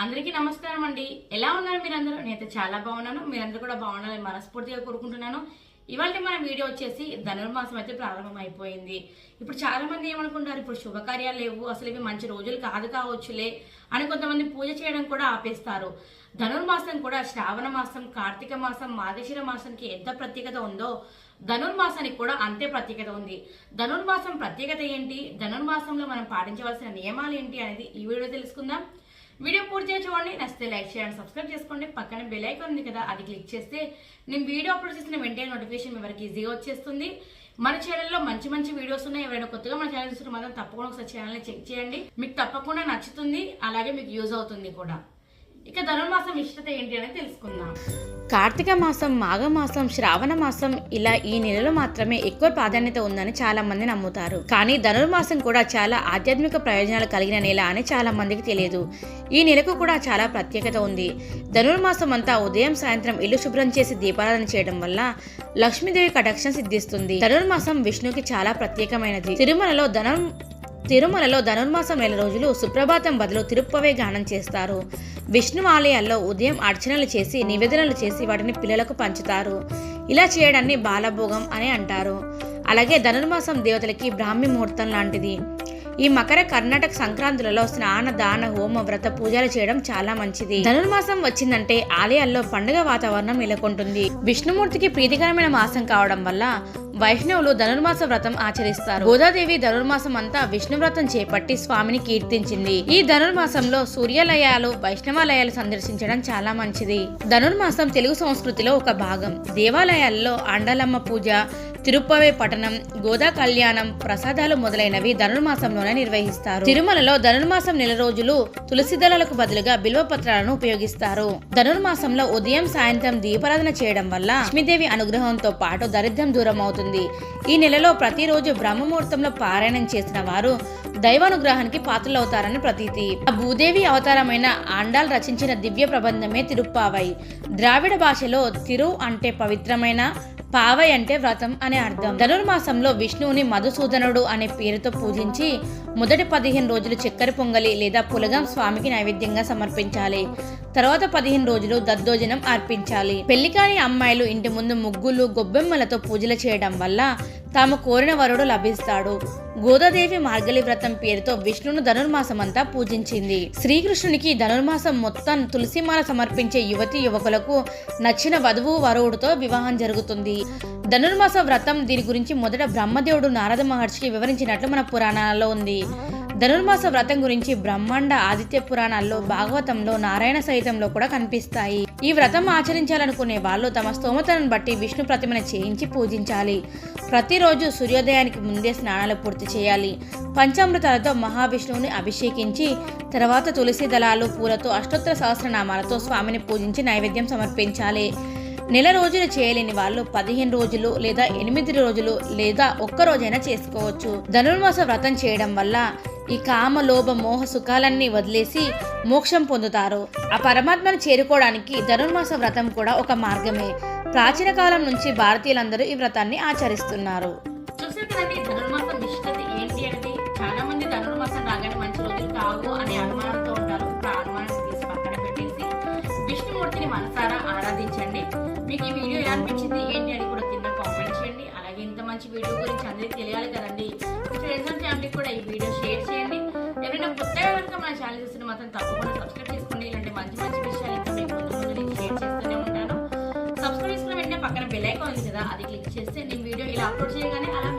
అందరికీ నమస్కారం అండి. ఎలా ఉన్నారు మీరందరూ? నేనైతే చాలా బాగున్నాను. మీరందరూ కూడా బాగున్నారని మనస్ఫూర్తిగా కోరుకుంటున్నాను. ఇవాళ మన వీడియో వచ్చేసి ధనుర్మాసం అయితే ప్రారంభం అయిపోయింది. ఇప్పుడు చాలా మంది ఏమనుకుంటారు, ఇప్పుడు శుభకార్యాలు లేవు, అసలు ఇవి మంచి రోజులు కావచ్చులే అని కొంతమంది పూజ చేయడం కూడా ఆపేస్తారు. ధనుర్మాసం కూడా శ్రావణ మాసం, కార్తీక మాసం, మార్గశిర మాసానికి ఎంత ప్రత్యేకత ఉందో ధనుర్మాసానికి కూడా అంతే ప్రత్యేకత ఉంది. ధనుర్మాసం ప్రత్యేకత ఏంటి, ధనుర్మాసంలో మనం పాటించవలసిన నియమాలు ఏంటి అనేది ఈ వీడియో తెలుసుకుందాం. వీడియో పూర్తిగా చూడండి. నచ్చితే లైక్ చేయండి, సబ్స్క్రైబ్ చేసుకోండి. పక్కన బెల్ ఐకాన్ ఉంది కదా, అది క్లిక్ చేస్తే నేను వీడియో అప్లోడ్ చేసిన వెంటనే నోటిఫికేషన్ మీ వరకు ఈజీగా వచ్చేస్తుంది. మన ఛానల్లో మంచి మంచి వీడియోస్ ఉన్నాయి. ఎవరైనా కొత్తగా మన ఛానల్ చూస్తే మాత్రం తప్పకుండా ఒకసారి ఛానల్ని చెక్ చేయండి. మీకు తప్పకుండా నచ్చుతుంది, అలాగే మీకు యూజ్ అవుతుంది కూడా. ఇక ధనుర్మాసం విశిష్టత ఏంటి అనేది తెలుసుకుందాం. కార్తీక మాసం, మాఘమాసం, శ్రావణ మాసం ఇలా ఈ నెలలో మాత్రమే ఎక్కువ ప్రాధాన్యత ఉందని చాలా మంది నమ్ముతారు. కానీ ధనుర్మాసం కూడా చాలా ఆధ్యాత్మిక ప్రయోజనాలు కలిగిన నెల అని చాలా మందికి తెలియదు. ఈ నెలకు కూడా చాలా ప్రత్యేకత ఉంది. ధనుర్మాసం అంతా ఉదయం సాయంత్రం ఇల్లు శుభ్రం చేసి దీపారాధన చేయడం వల్ల లక్ష్మీదేవి కటాక్షం సిద్ధిస్తుంది. ధనుర్మాసం విష్ణుకి చాలా ప్రత్యేకమైనది. తిరుమలలో ధనుర్మాసం నెల రోజులు సుప్రభాతం బదులు తిరుప్పవే గానం చేస్తారు. విష్ణు ఆలయాల్లో ఉదయం అర్చనలు చేసి నివేదనలు చేసి వాటిని పిల్లలకు పంచుతారు. ఇలా చేయడాన్ని బాలభోగం అని అంటారు. అలాగే ధనుర్మాసం దేవతలకి బ్రాహ్మీ ముహూర్తం లాంటిది. ఈ మకర, కర్ణాటక సంక్రాంతులలో స్నాన, దాన, హోమ, వ్రత పూజలు చేయడం చాలా మంచిది. ధనుర్మాసం వచ్చిందంటే ఆలయాల్లో పండుగ వాతావరణం నెలకొంటుంది. విష్ణుమూర్తికి ప్రీతికరమైన మాసం కావడం వల్ల వైష్ణవులు ధనుర్మాస వ్రతం ఆచరిస్తారు. గోదాదేవి ధనుర్మాసం అంతా విష్ణు వ్రతం చేపట్టి స్వామిని కీర్తించింది. ఈ ధనుర్మాసంలో సూర్యాలయాలు, వైష్ణవాలయాలు సందర్శించడం చాలా మంచిది. ధనుర్మాసం తెలుగు సంస్కృతిలో ఒక భాగం. దేవాలయాల్లో ఆండాలమ్మ పూజ, తిరుప్పవే పఠనం, గోదా కళ్యాణం, ప్రసాదాలు మొదలైనవి ధనుర్మాసంలోనే నిర్వహిస్తారు. తిరుమలలో ధనుర్మాసం నెల రోజులు తులసి దళాలకు బదులుగా బిల్వపత్రాలను ఉపయోగిస్తారు. ధనుర్మాసంలో ఉదయం సాయంత్రం దీపారాధన చేయడం వల్ల లక్ష్మీదేవి అనుగ్రహంతో పాటు దరిద్రం దూరం అవుతుంది. ఈ నెలలో ప్రతిరోజు బ్రహ్మముహూర్తంలో పారాయణం చేసిన వారు దైవానుగ్రహానికి పాత్రలవుతారని ప్రతీతి. భూదేవి అవతారమైన ఆండాల్ రచించిన దివ్య ప్రబంధమే తిరుప్పావై. ద్రావిడ భాషలో తిరు అంటే పవిత్రమైన, పావై అంటే వ్రతం అనే అర్థం. ధనుర్మాసంలో విష్ణువుని మధుసూదనుడు అనే పేరుతో పూజించి మొదటి 15 రోజులు చక్కెర పొంగలి లేదా పులగం స్వామికి నైవేద్యంగా సమర్పించాలి. తర్వాత 15 రోజులు దద్దోజనం అర్పించాలి. పెళ్లికాని అమ్మాయిలు ఇంటి ముందు ముగ్గులు, గొబ్బెమ్మలతో పూజలు చేయడం వల్ల తాము కోరిన వరుడు లభిస్తాడు. గోదాదేవి మార్గలి వ్రతం పేరుతో విష్ణును ధనుర్మాసం అంతా పూజించింది. శ్రీకృష్ణునికి ధనుర్మాసం మొత్తం తులసిమాల సమర్పించే యువతి యువకులకు నచ్చిన వధువు వరువుడితో వివాహం జరుగుతుంది. ధనుర్మాస వ్రతం దీని గురించి మొదట బ్రహ్మదేవుడు నారద మహర్షికి వివరించినట్లు మన పురాణాలలో ఉంది. ధనుర్మాస వ్రతం గురించి బ్రహ్మాండ, ఆదిత్య పురాణాల్లో, భాగవతంలో, నారాయణ సహితంలో కూడా కనిపిస్తాయి. ఈ వ్రతం ఆచరించాలనుకునే వాళ్ళు తమ స్తోమతను బట్టి విష్ణు ప్రతిమను చేయించి పూజించాలి. ప్రతిరోజు సూర్యోదయానికి ముందే స్నానాలు పూర్తి చేయాలి. పంచామృతాలతో మహావిష్ణువుని అభిషేకించి తర్వాత తులసి దళాలు, పూలతో అష్టోత్తర సహస్రనామాలతో స్వామిని పూజించి నైవేద్యం సమర్పించాలి. నెల రోజులు చేయలేని వాళ్ళు 15 రోజులు లేదా 8 రోజులు లేదా ఒక్క రోజైనా చేసుకోవచ్చు. ధనుర్మాస వ్రతం చేయడం వల్ల ఈ కామ, లోభ, మోహ సుఖాలన్నీ వదిలేసి మోక్షం పొందుతారు. ఆ పరమాత్మను చేరుకోవడానికి ధనుర్మాస వ్రతం కూడా ఒక మార్గమే. ప్రాచీన కాలం నుంచి భారతీయులందరూ ఈ వ్రతాన్ని ఆచరిస్తున్నారు. చూసారు కదండి ధనుర్మాసం విశిష్టత ఏంటి అనేది. చాలా మంది ధనుర్మాసం రాగానే మంచి రోజులు కావు అనే అనుమానంతో ఉంటారు. ఆ అనుమానాన్ని తీసి పక్కన పెట్టేసి విష్ణుమూర్తిని మనసారా ఆరాధించండి. మీకు ఈ వీడియో ఎలా అనిపించింది ఏంటి అని కూడా కింద కామెంట్ చేయండి. అలాగే ఇంత మంచి వీడియో గురించి అందరికీ తెలియాలి కదండి. ఫ్రెండ్స్ అండ్ ఫ్యామిలీకి కూడా ఈ వీడియో షేర్ చేయండి. ఎవరైనా కొత్తగా కనుక మన ఛానల్ చూస్తున్న మాత్రం తప్పకుండా సబ్స్క్రైబ్ చేసుకోండి. ఇలాంటి మంచి మంచి విషయాలు ఇంకా మీకు ముందు నేను షేర్ చేస్తూనే ఉంటాను. సబ్స్క్రైబ్ చేసుకున్న వెంటనే పక్కన బెల్ ఐకాన్ ఉంది కదా, అది క్లిక్ చేస్తే నేను వీడియో ఇలా అప్లోడ్ చేయగానే అలా